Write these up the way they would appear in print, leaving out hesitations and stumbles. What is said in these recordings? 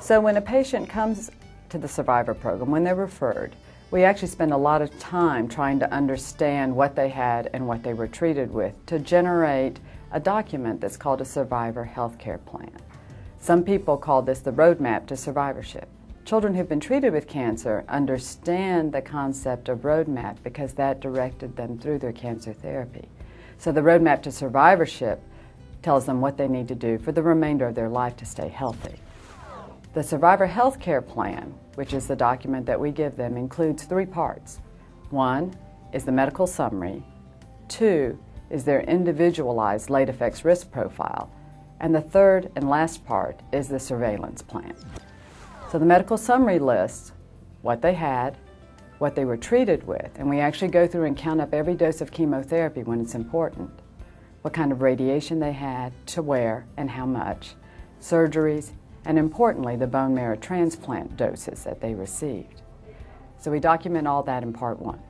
So when a patient comes to the Survivor program, when they're referred, we actually spend a lot of time trying to understand what they had and what they were treated with to generate a document that's called a Survivor Healthcare Plan. Some people call this the roadmap to survivorship. Children who've been treated with cancer understand the concept of roadmap because that directed them through their cancer therapy. So the roadmap to survivorship tells them what they need to do for the remainder of their life to stay healthy. The Survivor Healthcare Plan, which is the document that we give them, includes 3 parts. 1 is the medical summary, 2 is their individualized late effects risk profile, and the 3rd and last part is the surveillance plan. So the medical summary lists what they had, what they were treated with, and we actually go through and count up every dose of chemotherapy when it's important, what kind of radiation they had, to where, and how much, surgeries, and importantly, the bone marrow transplant doses that they received. So we document all that in part 1.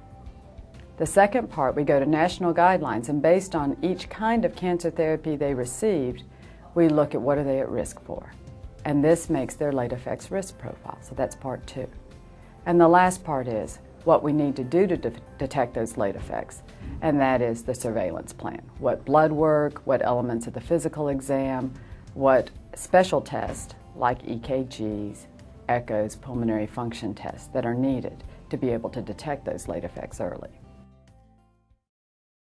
The second part, we go to national guidelines, and based on each kind of cancer therapy they received, we look at what are they at risk for. And this makes their late effects risk profile, so that's part 2. And the last part is what we need to do to detect those late effects, and that is the surveillance plan. What blood work, what elements of the physical exam, what special tests like EKGs, echoes, pulmonary function tests that are needed to be able to detect those late effects early.